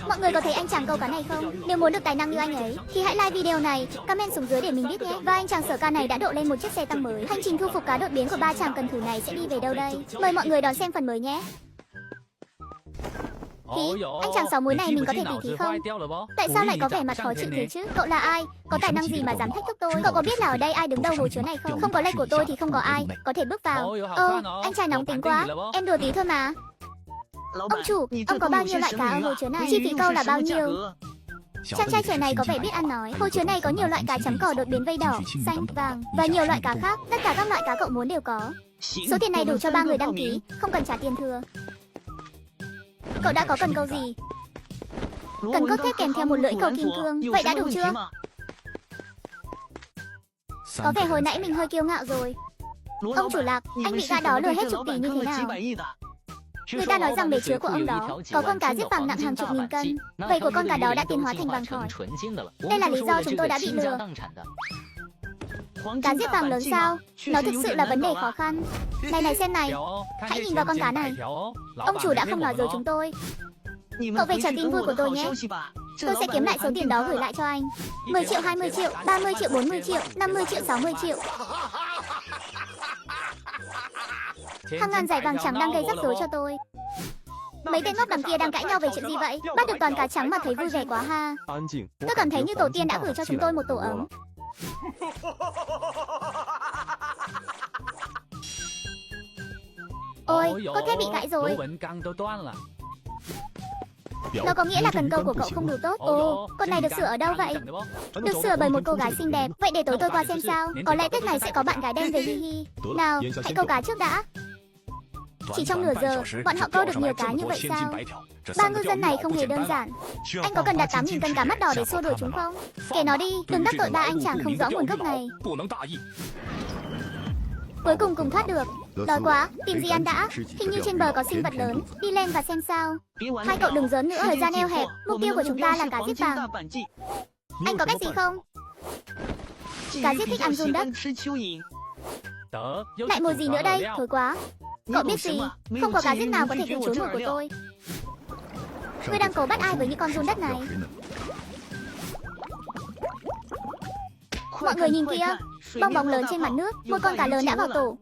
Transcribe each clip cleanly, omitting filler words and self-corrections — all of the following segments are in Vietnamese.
Mọi người có thấy anh chàng câu cá này không? Nếu muốn được tài năng như anh ấy thì hãy like video này, comment xuống dưới để mình biết nhé. Và anh chàng sở ca này đã độ lên một chiếc xe tăng mới. Hành trình thu phục cá đột biến của ba chàng cần thủ này sẽ đi về đâu đây? Mời mọi người đón xem phần mới nhé. Khí, anh chàng sáu múi này mình có thể tỉ thí không? Tại sao lại có vẻ mặt khó chịu thế chứ? Cậu là ai? Có tài năng gì mà dám thách thức tôi? Cậu có biết là ở đây ai đứng đầu hồ chứa này không? Không có lệnh của tôi thì không có ai có thể bước vào. Anh trai nóng tính quá. Em đùa tí thôi mà. Ông chủ, ông có bao nhiêu loại cá ở hồ chứa này? Chi phí câu là bao nhiêu? Chàng trai trẻ này có vẻ biết ăn nói. Hồ chứa này có nhiều loại cá chấm cỏ đột biến vây đỏ, xanh, vàng và nhiều loại cá khác. Tất cả các loại cá cậu muốn đều có. Số tiền này đủ cho 3 người đăng ký, không cần trả tiền thừa. Cậu đã có cần câu gì? Cần cốt thép kèm theo một lưỡi câu kim cương. Vậy đã đủ chưa? Có vẻ hồi nãy mình hơi kiêu ngạo rồi. Ông chủ Lạc, anh bị gã đó lừa hết chục tỷ như thế nào? Người ta nói rằng bể chứa của ông đó có con cá giết vàng nặng hàng chục nghìn cân. Vậy của con cá đó đã tiến hóa thành vàng thỏi. Đây là lý do chúng tôi đã bị lừa. Cá giết vàng lớn sao? Nó thực sự là vấn đề khó khăn. Này xem này, hãy nhìn vào con cá này. Ông chủ đã không nói dối chúng tôi. Cậu về trả tin vui của tôi nhé. Tôi sẽ kiếm lại số tiền đó gửi lại cho anh. 10 triệu, 20 triệu, 30 triệu, 40 triệu, 50 triệu, 60 triệu. Hàng ngàn giải vàng trắng đang gây rắc rối cho tôi. Mấy tên ngốc đằng kia đang cãi nhau về chuyện gì vậy? Bắt được toàn cá trắng mà thấy vui vẻ quá ha. Tôi cảm thấy như tổ tiên đã gửi cho chúng tôi một tổ ấm. Ôi, có thể bị gãy rồi. Nó có nghĩa là cần câu của cậu không đủ tốt. Ồ, con này được sửa ở đâu vậy? Được sửa bởi một cô gái xinh đẹp. Vậy để tối tôi qua xem sao. Có lẽ Tết này sẽ có bạn gái đem về hi hi. Nào, hãy câu cá trước đã. Chỉ trong nửa giờ, bọn họ câu được nhiều cá như vậy sao? Ba ngư dân này không hề đơn giản. Anh có cần đặt 8.000 cân cá mắt đỏ để xua đuổi chúng không? Kể nó đi, đừng đắc tội ba anh chàng không rõ nguồn gốc này. Cuối cùng thoát được. Đói quá, tìm gì ăn đã. Hình như trên bờ có sinh vật lớn. Đi lên và xem sao. Hai cậu đừng giỡn nữa, thời gian eo hẹp. Mục tiêu của chúng ta là cá giết vàng. Anh có cách gì không? Cá giết thích ăn giun đất. Lại một gì nữa đây, thôi quá. Cậu biết gì, không có cá giết nào có thể từ chối mồi của tôi. Ngươi đang cố bắt ai với những con giun đất này? Mọi người nhìn kìa, bong bóng lớn trên mặt nước. Một con cá lớn đã vào tổ.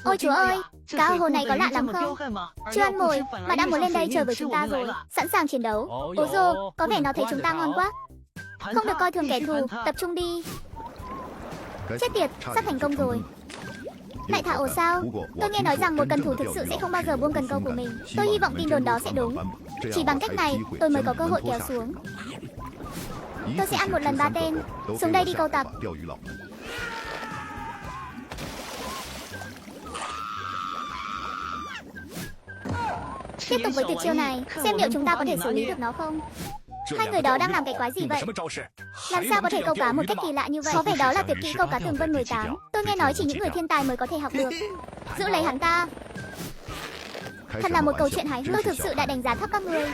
Ôi chúa ơi, cá ở hồ này có lạ lắm không? Chưa ăn mồi mà đã muốn lên đây chờ với chúng ta rồi. Sẵn sàng chiến đấu. Ồ dô, có vẻ nó thấy chúng ta ngon quá. Không được coi thường kẻ thù, tập trung đi. Chết tiệt, sắp thành công rồi. Lại thả ổ sao? Tôi nghe nói rằng một cần thủ thực sự sẽ không bao giờ buông cần câu của mình. Tôi hy vọng tin đồn đó sẽ đúng. Chỉ bằng cách này tôi mới có cơ hội kéo xuống. Tôi sẽ ăn một lần 3 tên. Xuống đây đi câu tập. Tiếp tục với tuyệt chiêu này, xem liệu chúng ta có thể xử lý được nó không. Hai người đó đang làm cái quái gì vậy? Làm sao có thể câu cá một cách kỳ lạ như vậy? Có vẻ đó là tuyệt kỹ câu cá tường vân 18. Tôi nghe nói chỉ những người thiên tài mới có thể học được. Giữ lấy hắn ta. Thật là một câu chuyện hài hước. Tôi thực sự đã đánh giá thấp các người.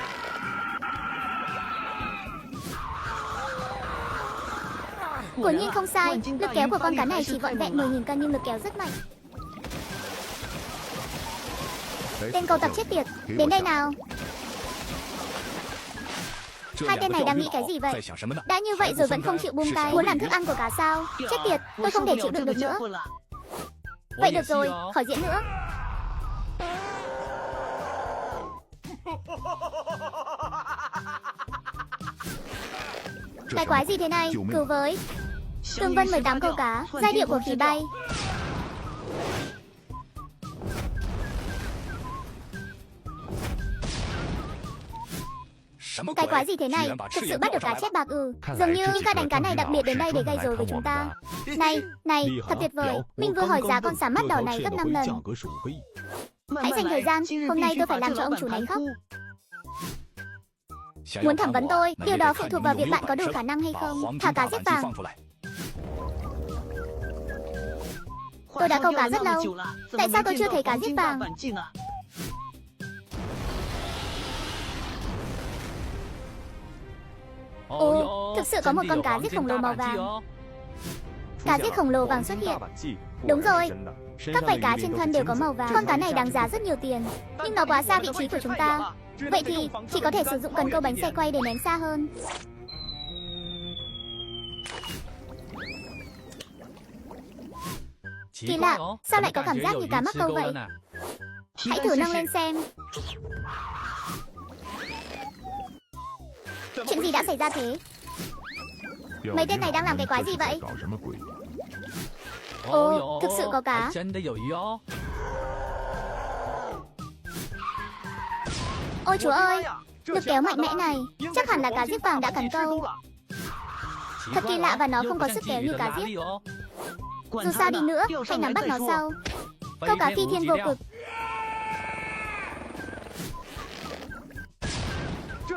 Quả nhiên không sai, lực kéo của con cá này chỉ vỏn vẹn 10.000 cân nhưng lực kéo rất mạnh. Tên câu tập chết tiệt, đến đây nào. Hai tên này đang nghĩ cái gì vậy? Đã như vậy rồi vẫn không chịu buông tay. Muốn làm thức ăn của cá sao? Chết tiệt, tôi không thể chịu đựng được nữa. Vậy được rồi, khỏi diễn nữa. Cái quái gì thế này? Cứu với. Tường vân 18 câu cá, giai điệu của khí bay. Cái quái gì thế này? Thực sự bắt được cá chép bạc ư? Dường như những ca đánh cá này đặc biệt đến đây để gây rối với chúng ta. Này, thật tuyệt vời. Mình vừa hỏi giá con sán mắt đỏ này gấp 5 lần. Hãy dành thời gian, hôm nay tôi phải làm cho ông chủ này khóc. Muốn thẩm vấn tôi, điều đó phụ thuộc vào việc bạn có đủ khả năng hay không. Thả cá giết vàng. Tôi đã câu cá rất lâu. Tại sao tôi chưa thấy cá giết vàng? Ồ, thực sự có một con cá giết khổng lồ màu vàng. Cá giết khổng lồ vàng xuất hiện. Đúng rồi, các vảy cá trên thân đều có màu vàng. Con cá này đáng giá rất nhiều tiền, nhưng nó quá xa vị trí của chúng ta. Vậy thì chỉ có thể sử dụng cần câu bánh xe quay để ném xa hơn. Kỳ lạ, sao lại có cảm giác như cá mắc câu vậy? Hãy thử nâng lên xem. Chuyện gì đã xảy ra thế? Mấy tên này đang làm cái quái gì vậy? Ồ, thực sự có cá. Ôi chúa ơi, lực kéo mạnh mẽ này, chắc hẳn là cá giết vàng đã cắn câu. Thật kỳ lạ và nó không có sức kéo như cá giết. Dù sao đi nữa, hãy nắm bắt nó sau. Câu cá phi thiên vô cực.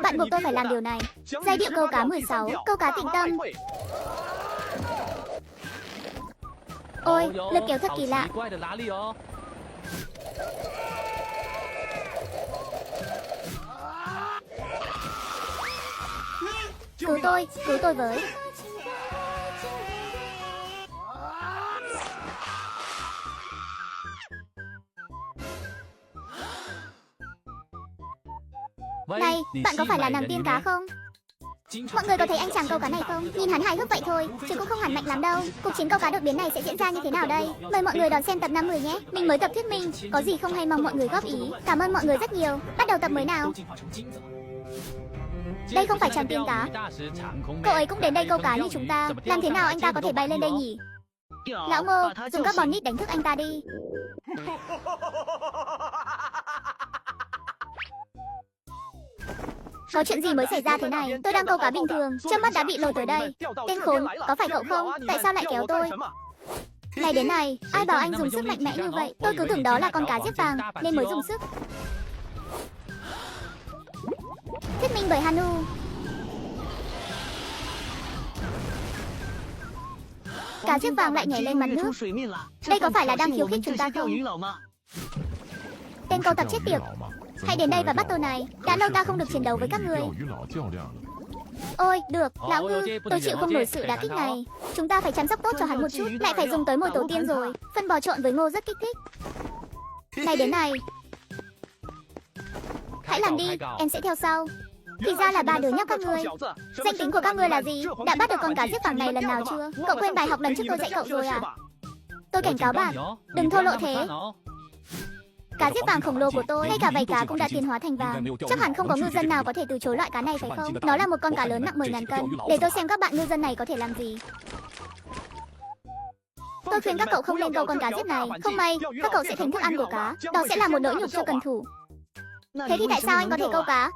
Bạn buộc tôi phải làm điều này. Giai điệu câu cá 16, câu cá tịnh tâm. Ôi, lực kéo thật kỳ lạ. Cứu tôi với. Này, bạn có phải là nàng tiên cá không? Mọi người có thấy anh chàng câu cá này không? Nhìn hắn hài hước vậy thôi, chứ cũng không hẳn mạnh lắm đâu. Cuộc chiến câu cá đột biến này sẽ diễn ra như thế nào đây? Mời mọi người đón xem tập 50 nhé. Mình mới tập thuyết minh, có gì không hay mong mọi người góp ý. Cảm ơn mọi người rất nhiều. Bắt đầu tập mới nào. Đây không phải chàng tiên cá. Cậu ấy cũng đến đây câu cá như chúng ta. Làm thế nào anh ta có thể bay lên đây nhỉ? Lão Ngô, dùng các bòn nít đánh thức anh ta đi. Có chuyện gì mới xảy ra thế này? Tôi đang câu cá bình thường, trước mắt đã bị lôi tới đây. Tên khốn, có phải cậu không? Tại sao lại kéo tôi? Này đến này, ai bảo anh dùng sức mạnh mẽ như vậy? Tôi cứ tưởng đó là con cá giết vàng, nên mới dùng sức. Thuyết minh bởi Hanu. Cá giết vàng lại nhảy lên mặt nước. Đây có phải là đang khiêu khích chúng ta không? Tên câu tập chết tiệt, hãy đến đây và bắt tôi này. Đã lâu ta không được chiến đấu với các người. Ôi, được, lão ngư, tôi chịu không nổi sự đả kích này. Chúng ta phải chăm sóc tốt cho hắn một chút. Lại phải dùng tới mồi tổ tiên rồi. Phân bò trộn với ngô rất kích thích. Này đến này, hãy làm đi, em sẽ theo sau. Thì ra là ba đứa nhóc các ngươi. Danh tính của các ngươi là gì? Đã bắt được con cá giết vàng này lần nào chưa? Cậu quên bài học lần trước tôi dạy cậu rồi à? Tôi cảnh cáo bạn, đừng thô lộ thế. Cá giết vàng khổng lồ của tôi, ngay cả vảy cá cũng đã tiến hóa thành vàng. Chắc hẳn không có ngư dân nào có thể từ chối loại cá này phải không? Nó là một con cá lớn nặng 10.000 cân. Để tôi xem các bạn ngư dân này có thể làm gì. Tôi khuyên các cậu không nên câu con cá giết này. Không may, các cậu sẽ thành thức ăn của cá. Đó sẽ là một nỗi nhục cho cần thủ. Thế thì tại sao anh có thể câu cá?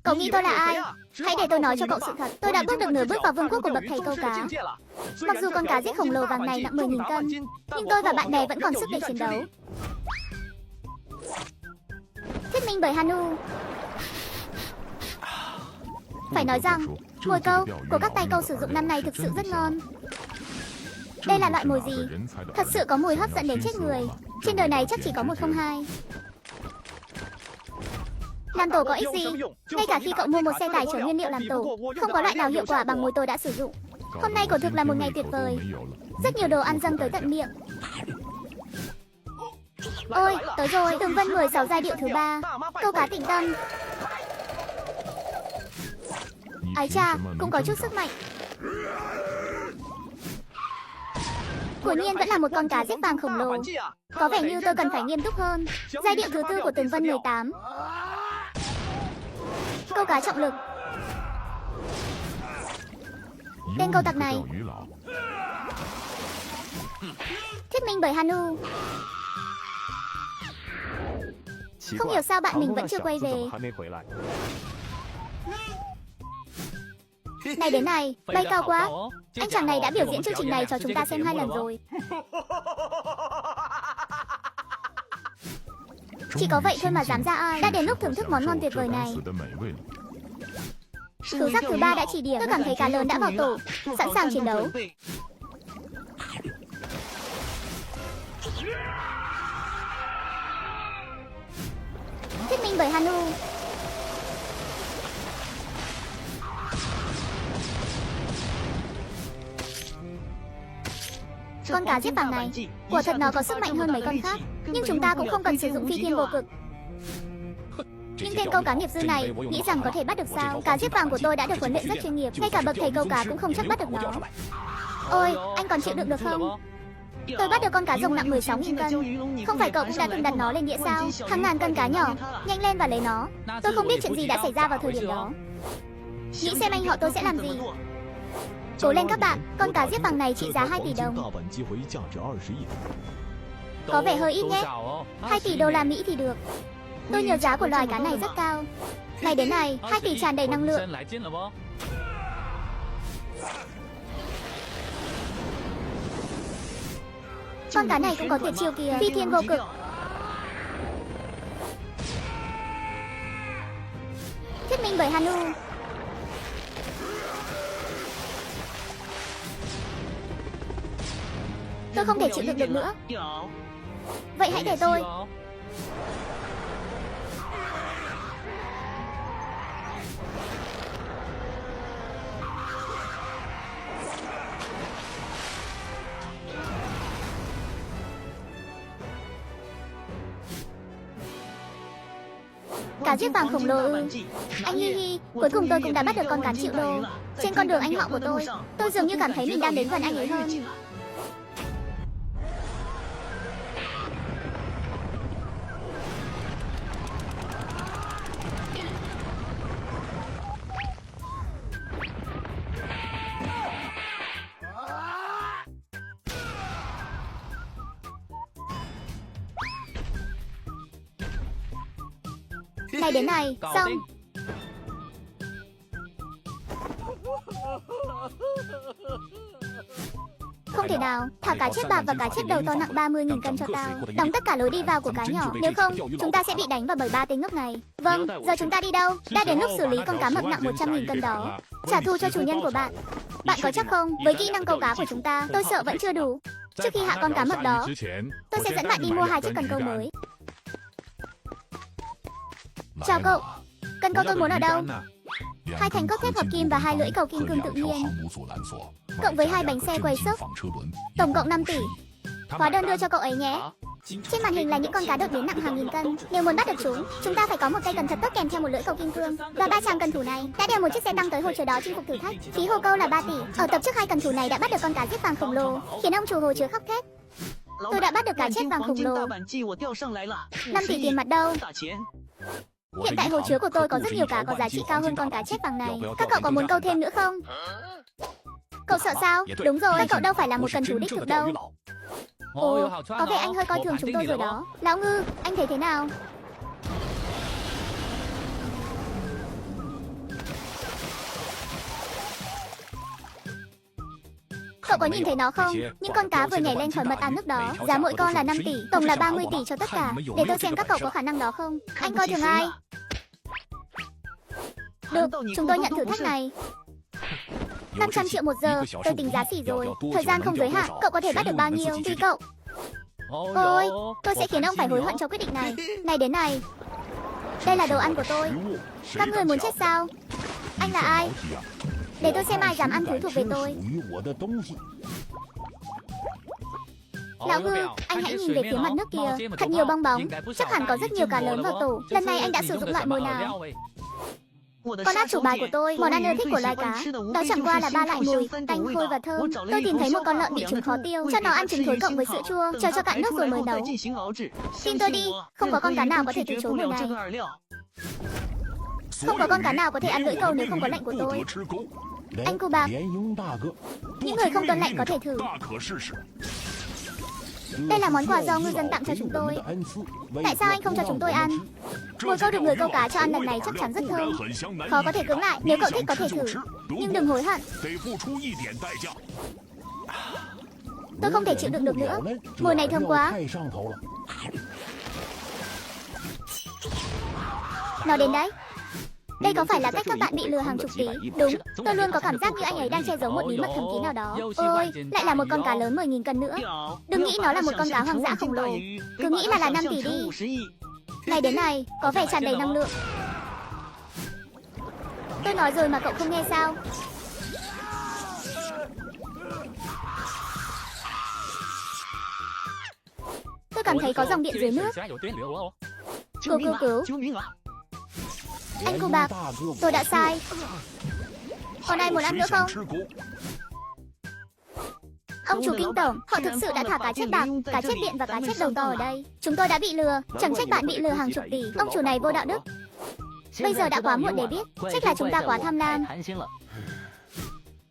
Cậu nghĩ tôi là ai? Hãy để tôi nói cho cậu sự thật. Tôi đã bước được nửa bước vào vương quốc của bậc thầy câu cá. Mặc dù con cá giết khổng lồ vàng này nặng 10.000 cân, nhưng tôi và bạn bè vẫn còn sức để chiến đấu. Thuyết minh bởi Hanu. Phải nói rằng, mồi câu của các tay câu sử dụng năm nay thực sự rất ngon. Đây là loại mồi gì? Thật sự có mùi hấp dẫn đến chết người. Trên đời này chắc chỉ có một không hai. Làm tổ có ích gì? Ngay cả khi cậu mua một xe tải chở nguyên liệu làm tổ, không có loại nào hiệu quả bằng mồi tôi đã sử dụng. Hôm nay quả thực là một ngày tuyệt vời. Rất nhiều đồ ăn dâng tới tận miệng. Ôi, tới rồi, Tường Vân 16 giai điệu thứ 3. Câu cá tịnh tâm. Ái chà, cũng có chút sức mạnh. Quả nhiên vẫn là một con cá giết vàng khổng lồ. Có vẻ như tôi cần phải nghiêm túc hơn. Giai điệu thứ 4 của Tường Vân 18. Câu cá trọng lực. Tên câu tặc này. Thuyết minh bởi Hanu. Không hiểu sao bạn mình vẫn chưa quay về. Này đến này, bay cao quá. Anh chàng này đã biểu diễn chương trình này cho chúng ta xem 2 lần rồi. Chỉ có vậy thôi mà dám ra ai. Đã đến lúc thưởng thức món ngon tuyệt vời này. Thú giác thứ 3 đã chỉ điểm. Tôi cảm thấy cá lớn đã vào tổ, sẵn sàng chiến đấu. Thuyết minh bởi Hanu. Con cá giết vàng này, quả thật nó có sức mạnh hơn mấy con khác, nhưng chúng ta cũng không cần sử dụng phi thiên vô cực. Nhưng tên câu cá nghiệp dư này, nghĩ rằng có thể bắt được sao? Cá giết vàng của tôi đã được huấn luyện rất chuyên nghiệp, ngay cả bậc thầy câu cá cũng không chắc bắt được nó. Ôi, anh còn chịu đựng được không? Tôi bắt được con cá rồng nặng 16.000 cân. Không phải cậu cũng đã từng đặt nó lên đĩa sao? Hàng ngàn cân cá nhỏ, nhanh lên và lấy nó. Tôi không biết chuyện gì đã xảy ra vào thời điểm đó. Nghĩ xem anh họ tôi sẽ làm gì. Cố lên các bạn, con cá giết vàng này trị giá 2 tỷ đồng. Có vẻ hơi ít nhé. 2 tỷ đô la Mỹ thì được. Tôi nhớ giá của loài cá này rất cao. Này đến này, 2 tỷ tràn đầy năng lượng. Con cá này cũng có tuyệt chiêu kìa, phi thiên vô cực. Thuyết minh bởi Hanu. Tôi không thể chịu đựng được nữa. Vậy hãy để tôi. Cá giết vàng khổng lồ ư? Anh hi hi, cuối cùng tôi cũng đã bắt được con cá triệu đô. Trên con đường anh họ của tôi dường như cảm thấy mình đang đến gần anh ấy hơn. Này đến này, xong. Không thể nào, thả cá chết bạc và cá chết đầu to nặng 30.000 cân cho tao. Đóng tất cả lối đi vào của cá nhỏ, nếu không, chúng ta sẽ bị đánh vào bởi 3 tên ngốc này. Vâng, giờ chúng ta đi đâu? Đã đến lúc xử lý con cá mập nặng 100.000 cân đó. Trả thù cho chủ nhân của bạn. Bạn có chắc không? Với kỹ năng câu cá của chúng ta, tôi sợ vẫn chưa đủ. Trước khi hạ con cá mập đó, tôi sẽ dẫn bạn đi mua 2 chiếc cần câu mới. Chào cậu, cần câu tôi muốn ở đâu? 2 thanh cốt thép hợp kim và 2 lưỡi cầu kim cương tự nhiên, cộng với 2 bánh xe quay xốc, tổng cộng 5 tỷ. Hóa đơn đưa cho cậu ấy nhé. Trên màn hình là những con cá đột biến nặng hàng nghìn cân. Nếu muốn bắt được chúng ta phải có một cây cần thật tốt kèm theo một lưỡi cầu kim cương. Và 300 cần thủ này đã đeo một chiếc xe tăng tới hồ chứa đó chinh phục thử thách. Phí hồ câu là 3 tỷ. Ở tập trước 2 cần thủ này đã bắt được con cá giết vàng khổng lồ, khiến ông chủ hồ chứa khóc thét. Tôi đã bắt được cá chết vàng khổng lồ. 5 tỷ tiền mặt đâu? Hiện tại hồ chứa của tôi có rất nhiều cá có giá trị cao hơn con cá chết vàng này. Các cậu có muốn câu thêm nữa không? Cậu sợ sao? Đúng rồi, các cậu đâu phải là một cần thủ đích thực đâu. Ồ, có vẻ anh hơi coi thường chúng tôi rồi đó. Lão Ngư, anh thấy thế nào? Cậu có nhìn thấy nó không? Những con cá vừa nhảy lên khỏi mật ám nước đó. Giá mỗi con là 5 tỷ, tổng là 30 tỷ cho tất cả. Để tôi xem các cậu có khả năng đó không. Anh coi thường ai? Được, chúng tôi nhận thử thách này. 500 triệu 1 giờ, tôi tính giá xỉ rồi. Thời gian không giới hạn, cậu có thể bắt được bao nhiêu? Tùy cậu. Ôi, tôi sẽ khiến ông phải hối hận cho quyết định này. Này đến này, đây là đồ ăn của tôi. Các người muốn chết sao? Anh là ai? Để tôi xem ai dám ăn thứ thuộc về tôi. Lão Ngư, anh hãy nhìn về phía mặt nước kìa. Thật nhiều bong bóng, chắc hẳn có rất nhiều cá lớn vào tổ. Lần này anh đã sử dụng loại mồi nào? Con ác chủ bài của tôi, món ăn ưa thích của loài cá. Đó chẳng qua là 3 loại mùi, tanh, hôi và thơm. Tôi tìm thấy một con lợn bị trứng khó tiêu, cho nó ăn trứng thối cộng với sữa chua, chờ cho cạn nước rồi mới nấu. Tin tôi đi, không có con cá nào có thể từ chối mùi này. Không có con cá nào có thể ăn lưỡi cầu nếu không có lệnh của tôi. Anh Cu Bạc, những người không tuân lệnh có thể thử. Đây là món quà do ngư dân tặng cho chúng tôi. Tại sao anh không cho chúng tôi ăn? Mồi câu được người câu cá cho ăn lần này chắc chắn rất thơm. Khó có thể cưỡng lại, nếu cậu thích có thể thử. Nhưng đừng hối hận. Tôi không thể chịu đựng được nữa. Mồi này thơm quá. Nó đến đấy. Đây có phải là cách các bạn bị lừa hàng chục tỷ? Đúng, tôi luôn có cảm giác như anh ấy đang che giấu một bí mật thầm kín nào đó. Ôi, lại là một con cá lớn 10.000 cân nữa. Đừng nghĩ nó là một con cá hoang dã khổng lồ. Cứ nghĩ là 5 tỷ đi. Này đến này, có vẻ tràn đầy năng lượng. Tôi nói rồi mà cậu không nghe sao? cảm thấy có dòng điện dưới nước. Cứu. Anh cô bạc, tôi đã sai. Còn ai muốn ăn nữa không? Ông chủ kinh tổng, họ thực sự đã thả cá chép bạc, cá chép điện và cá chép đầu to ở đây. Chúng tôi đã bị lừa, chẳng trách bạn bị lừa hàng chục tỷ. Ông chủ này vô đạo đức. Bây giờ đã quá muộn để biết, trách là chúng ta quá tham lam.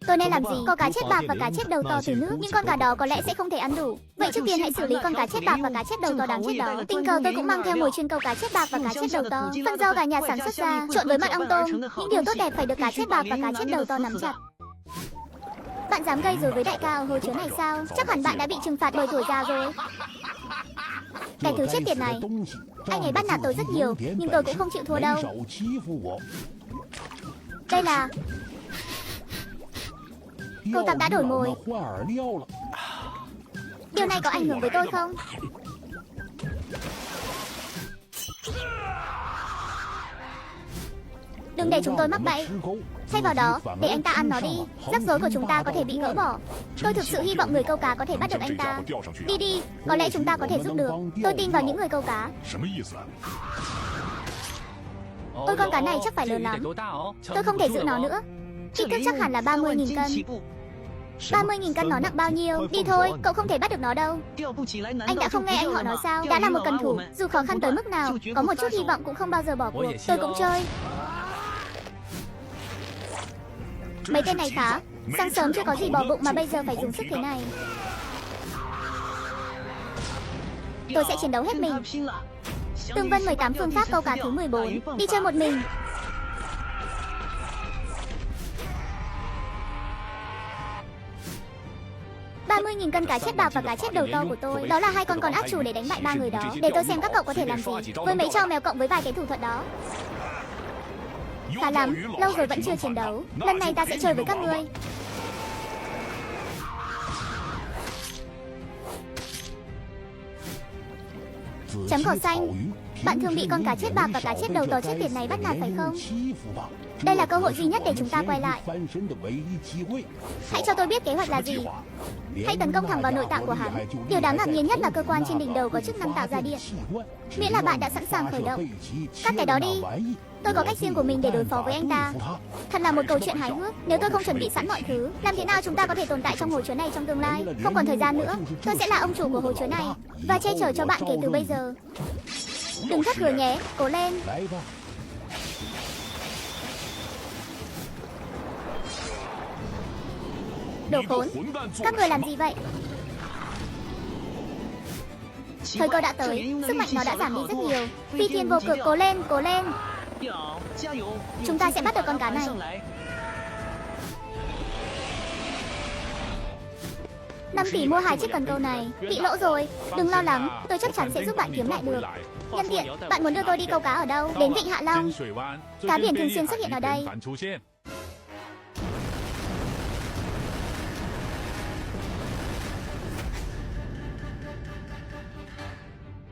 Tôi nên làm gì? Có cá chép bạc và cá chép đầu to từ nước, nhưng con cá đó có lẽ sẽ không thể ăn đủ. Vậy trước tiên hãy xử lý con cá chép bạc và cá chép đầu to đáng chết đó. Tình cờ tôi cũng mang theo mồi chuyên câu cá chép bạc và cá chép đầu to. Phần do cả nhà sản xuất ra, trộn với mật ong tôm. Những điều tốt đẹp phải được cá chép bạc và cá chép đầu to nắm chặt. Bạn dám gây rối với đại ca ở hồ chứa này sao? Chắc hẳn bạn đã bị trừng phạt bởi tuổi già rồi. Cái thứ chết tiệt này. Anh ấy bắt nạt tôi rất nhiều, nhưng tôi cũng không chịu thua đâu. Đây là... Cô Tạp đã đổi mồi. Điều này có ảnh hưởng với tôi không? Đừng để chúng tôi mắc bẫy. Thay vào đó, để anh ta ăn nó đi. Rắc rối của chúng ta có thể bị gỡ bỏ. Tôi thực sự hy vọng người câu cá có thể bắt được anh ta. Đi, có lẽ chúng ta có thể giúp được. Tôi tin vào những người câu cá. Ôi, con cá này chắc phải lớn lắm. Tôi không thể giữ nó nữa. Kích thước chắc hẳn là 30.000 cân. 30.000 cân nó nặng bao nhiêu? Đi thôi, cậu không thể bắt được nó đâu. Anh đã không nghe anh họ nói sao? Đã là một cần thủ, dù khó khăn tới mức nào, có một chút hy vọng cũng không bao giờ bỏ cuộc. Tôi cũng chơi. Mấy tên này khá. Sáng sớm chưa có gì bỏ bụng mà bây giờ phải dùng sức thế này. Tôi sẽ chiến đấu hết mình. Tương Vân 18 phương pháp câu cá thứ 14. Đi chơi một mình. $30.000 cân cá chép bạc và cá chép đầu to của tôi. Đó là hai con át chủ để đánh bại ba người đó. Để tôi xem các cậu có thể làm gì với mấy trò mèo cộng với vài cái thủ thuật đó. Khá lắm, lâu rồi vẫn chưa chiến đấu. Lần này ta sẽ chơi với các ngươi. Chấm cỏ xanh. Bạn thường bị con cá chép bạc và cá chép đầu to chết tiệt này bắt nạt phải không? Đây là cơ hội duy nhất để chúng ta quay lại. Hãy cho tôi biết kế hoạch là gì. Hãy tấn công thẳng vào nội tạng của hắn. Điều đáng ngạc nhiên nhất là cơ quan trên đỉnh đầu có chức năng tạo ra điện. Miễn là bạn đã sẵn sàng khởi động. Cắt cái đó đi. Tôi có cách riêng của mình để đối phó với anh ta. Thật là một câu chuyện hài hước. Nếu tôi không chuẩn bị sẵn mọi thứ, làm thế nào chúng ta có thể tồn tại trong hồ chứa này trong tương lai? Không còn thời gian nữa. Tôi sẽ là ông chủ của hồ chứa này và che chở cho bạn kể từ bây giờ. Đừng thất hứa nhé, cố lên. Đồ khốn, các người làm gì vậy? Thời cơ đã tới, sức mạnh nó đã giảm đi rất nhiều. Phi thiên vô cực, cố lên, cố lên. Chúng ta sẽ bắt được con cá này. 5 tỷ mua 2 chiếc cần câu này. Bị lỗ rồi, đừng lo lắng, tôi chắc chắn sẽ giúp bạn kiếm lại được. Nhân tiện, bạn muốn đưa tôi đi câu cá ở đâu? Đến Vịnh Hạ Long. Cá biển thường xuyên xuất hiện ở đây.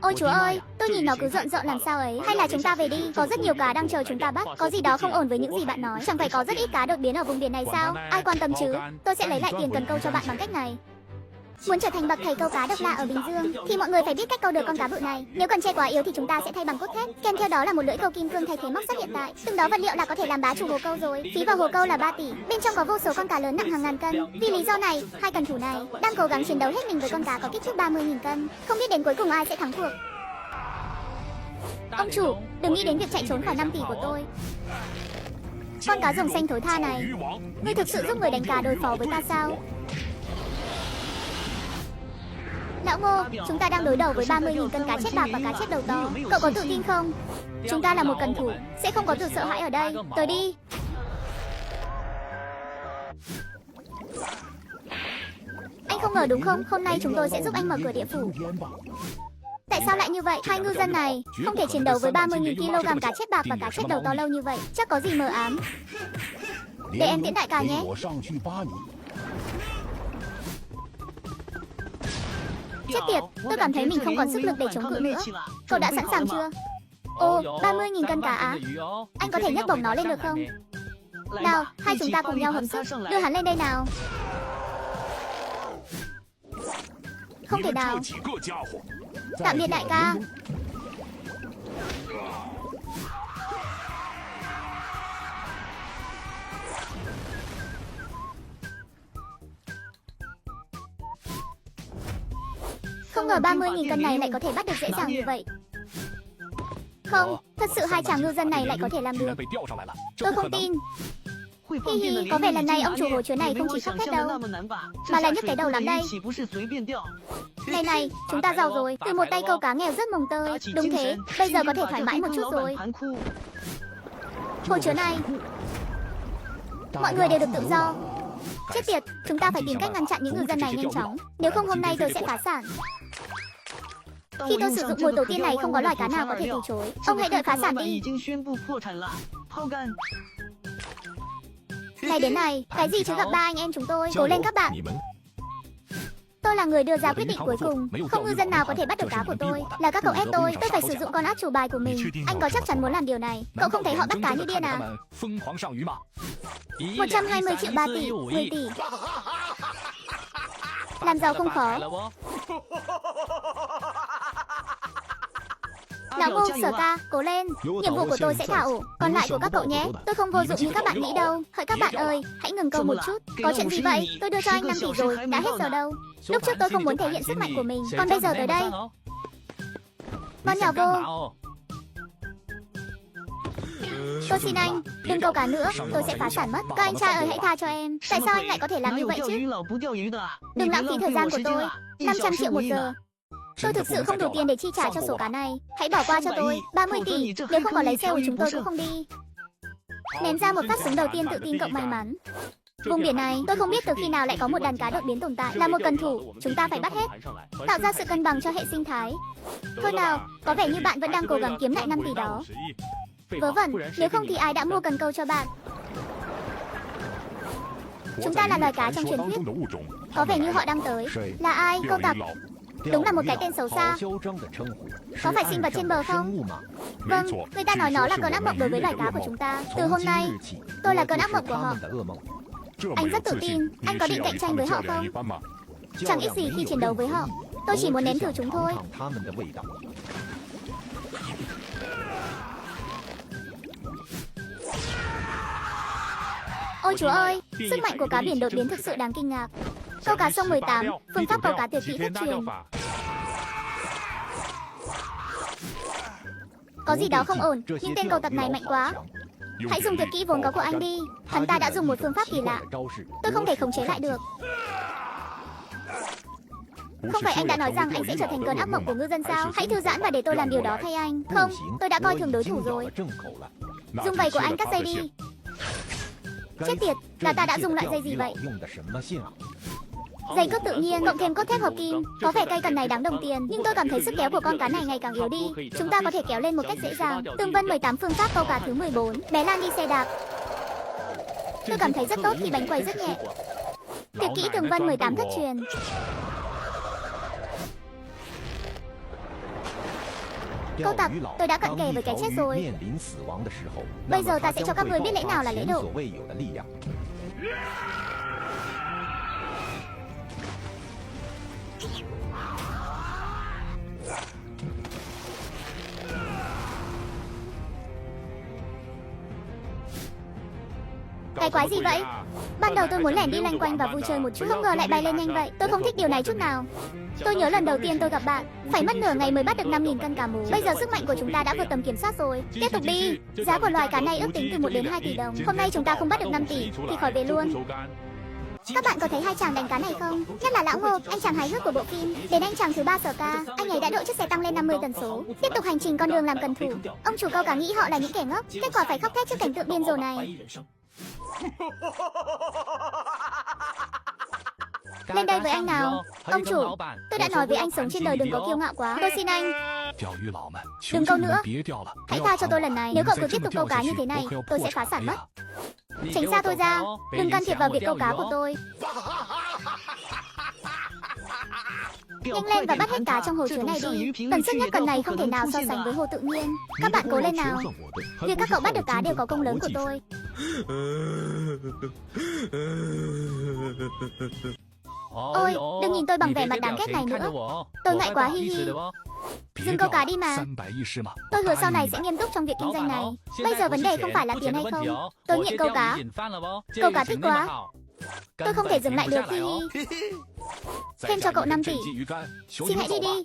Ôi chúa ơi, tôi nhìn nó cứ rợn rợn làm sao ấy. Hay là chúng ta về đi, có rất nhiều cá đang chờ chúng ta bắt. Có gì đó không ổn với những gì bạn nói. Chẳng phải có rất ít cá đột biến ở vùng biển này sao? Ai quan tâm chứ? Tôi sẽ lấy lại tiền cần câu cho bạn bằng cách này. Muốn trở thành bậc thầy câu cá độc lạ ở Bình Dương thì mọi người phải biết cách câu được con cá bự này. Nếu cần tre quá yếu thì chúng ta sẽ thay bằng cốt thép. Kèm theo đó là một lưỡi câu kim cương thay thế móc sắt hiện tại. Từng đó vật liệu là có thể làm bá chủ hồ câu rồi. Phí vào hồ câu là 3 tỷ. Bên trong có vô số con cá lớn nặng hàng ngàn cân. Vì lý do này, hai cần thủ này đang cố gắng chiến đấu hết mình với con cá có kích thước 30.000 cân. Không biết đến cuối cùng ai sẽ thắng cuộc. Ông chủ, đừng nghĩ đến việc chạy trốn khỏi 5 tỷ của tôi. Con cá rồng xanh thối tha này, ngươi thực sự giúp người đánh cá đối phó với ta sao? Lão Ngô, chúng ta đang đối đầu với 30.000 cân cá chép bạc và cá chép đầu to. Cậu có tự tin không? Chúng ta là một cần thủ, sẽ không có từ sợ hãi ở đây. Tới đi. Anh không ngờ đúng không? Hôm nay chúng tôi sẽ giúp anh mở cửa địa phủ. Tại sao lại như vậy? Hai ngư dân này không thể chiến đấu với 30.000 kg cá chép bạc và cá chép đầu to lâu như vậy. Chắc có gì mờ ám. Để em tiễn đại ca nhé. Chết tiệt, tôi cảm thấy mình không còn sức lực để chống cự nữa. Cậu đã sẵn sàng chưa? Ồ, 30.000 cân cá á. Anh có thể nhấc bổng nó lên được không? Nào, hai chúng ta cùng nhau hợp sức. Đưa hắn lên đây nào. Không thể nào. Tạm biệt đại ca. Không ngờ 30.000 cân này lại có thể bắt được dễ dàng như vậy. Không, thật sự hai chàng ngư dân này lại có thể làm được. Tôi không tin. Hi hi, có vẻ lần này ông chủ hồ chứa này không chỉ khóc thét đâu, mà là nhức cái đầu lắm đây. Này, chúng ta giàu rồi, từ một tay câu cá nghèo rất mồng tơi. Đúng thế, bây giờ có thể thoải mái một chút rồi. Hồ chứa này, mọi người đều được tự do. Chết tiệt, chúng ta phải tìm cách ngăn chặn những ngư dân này nhanh chóng. Nếu không hôm nay tôi sẽ phá sản. Khi tôi sử dụng mồi tổ tiên này không có loài cá nào có thể từ chối. Ông hãy đợi phá sản đi. Này đến này, cái gì chứ gặp ba anh em chúng tôi. Cố lên các bạn. Tôi là người đưa ra quyết định cuối cùng. Không ngư dân nào có thể bắt được cá của tôi. Là các cậu ép tôi phải sử dụng con át chủ bài của mình. Anh có chắc chắn muốn làm điều này? Cậu không thấy họ bắt cá như điên à? 120 triệu 3 tỷ, 10 tỷ. Làm giàu không khó. Lão Ngô, Sở Ca, cố lên. Nhiệm vụ của tôi sẽ thả ổ, còn lại của các cậu nhé. Tôi không vô dụng như các bạn nghĩ đâu. Hỡi các bạn ơi, hãy ngừng câu một chút. Có chuyện gì vậy? Tôi đưa cho anh 5 tỷ rồi, đã hết giờ đâu. Lúc trước tôi không muốn thể hiện sức mạnh của mình, còn bây giờ tới đây. Con nhỏ vô. Tôi xin anh, đừng câu cá nữa, tôi sẽ phá sản mất. Các anh trai ơi hãy tha cho em. Tại sao anh lại có thể làm như vậy chứ? Đừng lãng phí thời gian của tôi. 500 triệu một giờ. Tôi thực sự không đủ tiền để chi trả cho số cá này. Hãy bỏ qua cho tôi. 30 tỷ, nếu không có lấy xe chúng tôi cũng không đi. Ném ra một phát súng đầu tiên tự tin cộng may mắn. Vùng biển này, tôi không biết từ khi nào lại có một đàn cá đột biến tồn tại. Là một cần thủ, chúng ta phải bắt hết. Tạo ra sự cân bằng cho hệ sinh thái. Thôi nào, có vẻ như bạn vẫn đang cố gắng kiếm lại 5 tỷ đó. Vớ vẩn, nếu không thì ai đã mua cần câu cho bạn? Chúng ta là loài cá trong truyền thuyết. Có vẻ như họ đang tới. Là ai? Câu tặc. Đúng là một cái tên xấu xa. Có phải sinh vật trên bờ không? Vâng, người ta nói nó là cơn ác mộng đối với loài cá của chúng ta. Từ hôm nay, tôi là cơn ác mộng của họ. Anh rất tự tin. Anh có định cạnh tranh với họ không? Chẳng ít gì khi chiến đấu với họ. Tôi chỉ muốn nếm thử chúng thôi. Ôi chúa ơi, sức mạnh của cá biển đột biến thực sự đáng kinh ngạc. Câu cá sông 18, phương pháp câu cá tuyệt kỹ thất truyền. Có gì đó không ổn, nhưng tên cầu tặc này mạnh quá. Hãy dùng tuyệt kỹ vốn có của anh đi. Hắn ta đã dùng một phương pháp kỳ lạ. Tôi không thể khống chế lại được. Không phải anh đã nói rằng anh sẽ trở thành cơn ác mộng của ngư dân sao? Hãy thư giãn và để tôi làm điều đó thay anh. Không, tôi đã coi thường đối thủ rồi. Dùng vầy của anh cắt dây đi. Chết tiệt, là ta đã dùng loại dây gì vậy? Dây cước tự nhiên cộng thêm cốt thép hợp kim. Có vẻ cây cần này đáng đồng tiền, nhưng tôi cảm thấy sức kéo của con cá này ngày càng yếu đi. Chúng ta có thể kéo lên một cách dễ dàng. Tương Vân 18 phương pháp câu cá thứ 14. Bé Lan đi xe đạp. Tôi cảm thấy rất tốt khi bánh quẩy rất nhẹ. Tuyệt kỹ Tương Vân 18 thất truyền. Câu tặc, tôi đã cận kề với cái chết rồi. Bây giờ ta sẽ cho các ngươi biết lẽ nào là lễ độ. Cái quái gì vậy? Ban đầu tôi muốn lẻn đi loanh quanh và vui chơi một chút, không ngờ lại bay lên nhanh vậy. Tôi không thích điều này chút nào. Tôi nhớ lần đầu tiên tôi gặp bạn, phải mất nửa ngày mới bắt được 5.000 cân cá mú. Bây giờ sức mạnh của chúng ta đã vượt tầm kiểm soát rồi. Tiếp tục đi. Giá của loài cá này ước tính từ 1 đến 2 tỷ đồng. Hôm nay chúng ta không bắt được 5 tỷ thì khỏi về luôn. Các bạn có thấy hai chàng đánh cá này không? Nhất là lão Ngô, anh chàng hài hước của bộ phim. Đến anh chàng thứ 3 Sở Ca, anh ấy đã độ chiếc xe tăng lên 50 tần số. Tiếp tục hành trình con đường làm cần thủ. Ông chủ câu cá nghĩ họ là những kẻ ngốc, kết quả phải khóc thét trước cảnh tượng điên rồ này. Lên đây với anh nào. Ông chủ, tôi đã nói với anh sống trên đời đừng có kiêu ngạo quá. Tôi xin anh, đừng câu nữa. Hãy tha cho tôi lần này. Nếu cậu cứ tiếp tục câu cá như thế này, tôi sẽ phá sản mất. Tránh xa tôi ra, đừng can thiệp vào việc câu cá của tôi. Nhanh lên và bắt hết cá trong hồ chứa này đi. Tần suất nhất cần này không thể nào so sánh với hồ tự nhiên. Các bạn cố lên nào. Việc các cậu bắt được cá đều có công lớn của tôi. Ôi, đừng nhìn tôi bằng vẻ mặt đáng ghét này nữa. Tôi ngại quá hi hi. Dừng câu cá đi mà. Tôi hứa sau này sẽ nghiêm túc trong việc kinh doanh này. Bây giờ vấn đề không phải là tiền hay không. Tôi nghiện câu cá. Câu cá thích quá. Tôi không thể dừng lại được hi hi. Thêm cho cậu 5 tỷ. Xin hãy đi đi.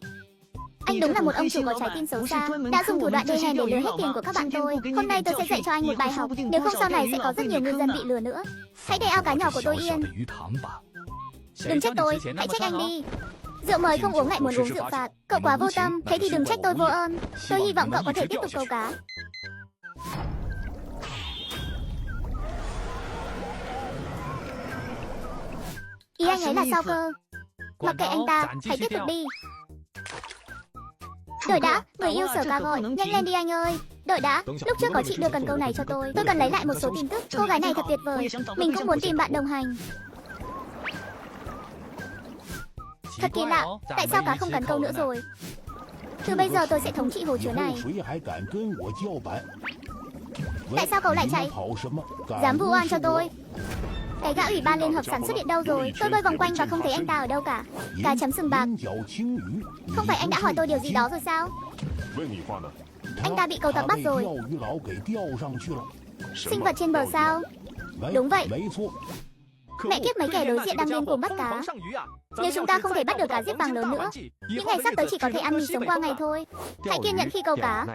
Anh đúng là một ông chủ có trái tim xấu xa, đã dùng thủ đoạn đê hèn để lừa hết tiền của các bạn tôi. Hôm nay tôi sẽ dạy cho anh một bài học, nếu không sau này sẽ có rất nhiều ngư dân bị lừa nữa. Hãy để ao cá nhỏ của tôi yên. Đừng trách tôi, hãy trách anh đi. Rượu mời không uống lại muốn uống rượu phạt. Cậu quá vô tâm, thế thì đừng trách tôi vô ơn. Tôi hy vọng cậu có thể tiếp tục câu cá. Ý anh ấy là sao cơ? Mặc kệ anh ta, hãy tiếp tục đi. Đợi đã, người yêu Sở Ca gọi, nhanh lên đi anh ơi. Đợi đã, lúc trước có chị đưa cần câu này cho tôi cần lấy lại một số tin tức. Cô gái này thật tuyệt vời, mình cũng muốn tìm bạn đồng hành. Thật kỳ lạ, tại sao cá không cần câu nữa rồi? Từ bây giờ tôi sẽ thống trị hồ chứa này. Tại sao cậu lại chạy? Dám vu oan cho tôi? Cái gã ủy ban liên hợp sản xuất điện đâu rồi? Tôi bơi vòng quanh và không thấy anh ta ở đâu cả. Cá chấm sừng bạc. Không phải anh đã hỏi tôi điều gì đó rồi sao? Anh ta bị cầu tặc bắt rồi. Sinh vật trên bờ sao? Đúng vậy. Mẹ kiếp, mấy kẻ đối diện đang điên cuồng bắt cá. Nếu chúng ta không thể bắt được cá giết vàng lớn nữa, những ngày sắp tới chỉ có thể ăn mì sống qua ngày thôi. Hãy kiên nhẫn khi câu cá.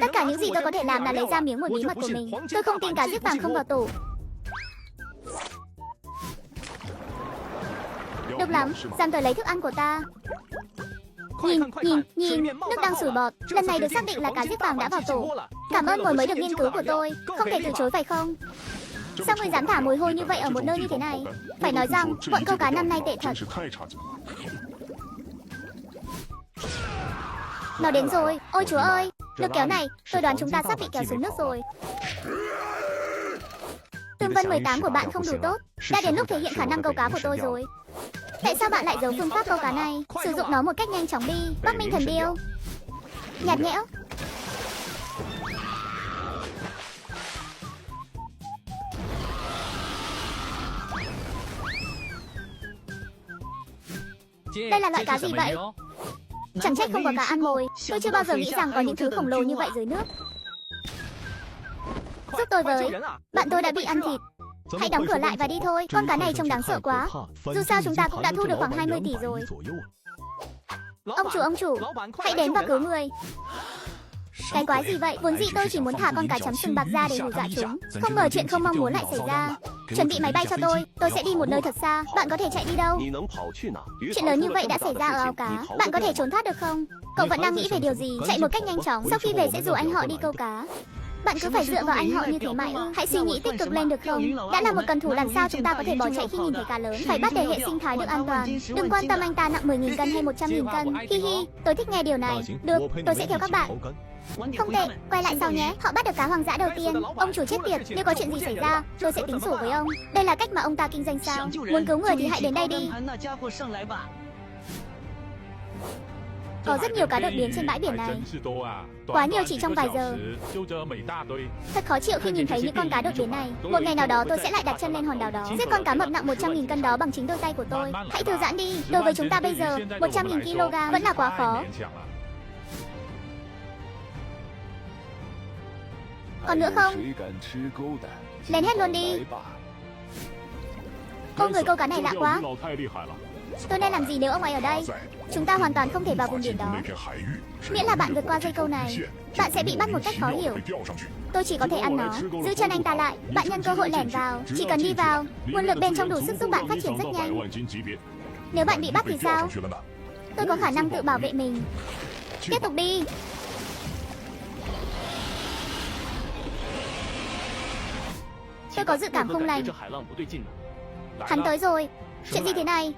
Tất cả những gì tôi có thể làm là lấy ra miếng một bí mật của mình. Tôi không tin cá giết vàng không vào tủ. Được lắm, dám tới lấy thức ăn của ta. Nhìn, nước đang sủi bọt. Lần này được xác định là cá giết vàng đã vào tủ. Cảm ơn mồi mới được nghiên cứu của tôi. Không thể từ chối phải không? Sao người dám thả mồi hôi như vậy ở một nơi như thế này? Phải nói rằng, bọn câu cá năm nay tệ thật. Nó đến rồi, ôi chúa ơi. Lực kéo này, tôi đoán chúng ta sắp bị kéo xuống nước rồi. Tương vân 18 của bạn không đủ tốt. Đã đến lúc thể hiện khả năng câu cá của tôi rồi. Tại sao bạn lại giấu phương pháp câu cá này? Sử dụng nó một cách nhanh chóng đi. Bắc Minh Thần Điêu. Nhạt nhẽo. Đây là loại cá gì vậy? Chẳng trách không có cá ăn mồi. Tôi chưa bao giờ nghĩ rằng có những thứ khổng lồ như vậy dưới nước. Giúp tôi với. Bạn tôi đã bị ăn thịt. Hãy đóng cửa lại và đi thôi. Con cá này trông đáng sợ quá. Dù sao chúng ta cũng đã thu được khoảng 20 tỷ rồi. Ông chủ, hãy đến và cứu người. Cái quái gì vậy? Vốn dĩ tôi chỉ muốn thả con cá chấm sừng bạc ra để hù dọa chúng. Không ngờ chuyện không mong muốn lại xảy ra. Chuẩn bị máy bay cho tôi sẽ đi một nơi thật xa. Bạn có thể chạy đi đâu? Chuyện lớn như vậy đã xảy ra ở ao cá. Bạn có thể trốn thoát được không? Cậu vẫn đang nghĩ về điều gì? Chạy một cách nhanh chóng. Sau khi về sẽ rủ anh họ đi câu cá. Bạn cứ phải dựa vào anh họ như thế mãi ư? Hãy suy nghĩ tích cực lên được không? Đã là một cần thủ, làm sao chúng ta có thể bỏ chạy khi nhìn thấy cá lớn? Phải bắt để hệ sinh thái được an toàn. Đừng quan tâm anh ta nặng 10.000 cân hay 100.000 cân. Hi hi, tôi thích nghe điều này. Được, tôi sẽ theo các bạn. Không tệ, quay lại sau nhé. Họ bắt được cá hoang dã đầu tiên. Ông chủ chết tiệt, nếu có chuyện gì xảy ra, tôi sẽ tính sổ với ông. Đây là cách mà ông ta kinh doanh sao? Muốn cứu người thì hãy đến đây đi. Có rất nhiều cá đột biến trên bãi biển này. Quá nhiều chỉ trong vài giờ. Thật khó chịu khi nhìn thấy những con cá đột biến này. Một ngày nào đó tôi sẽ lại đặt chân lên hòn đảo đó, giết con cá mập nặng 100.000 cân đó bằng chính đôi tay của tôi. Hãy thư giãn đi. Đối với chúng ta bây giờ, 100.000 kg vẫn là quá khó. Còn nữa không? Lên hết luôn đi. Cô người câu cá này lạ quá. Tôi nên làm gì nếu ông ấy ở đây? Chúng ta hoàn toàn không thể vào vùng biển đó. Miễn là bạn vượt qua dây câu này, bạn sẽ bị bắt một cách khó hiểu. Tôi chỉ có thể ăn nó. Giữ chân anh ta lại. Bạn nhân cơ hội lẻn vào. Chỉ cần đi vào, nguồn lực bên trong đủ sức giúp bạn phát triển rất nhanh. Nếu bạn bị bắt thì sao? Tôi có khả năng tự bảo vệ mình. Tiếp tục đi. Tôi có dự cảm không lành. Hắn tới rồi. Chuyện gì thế này?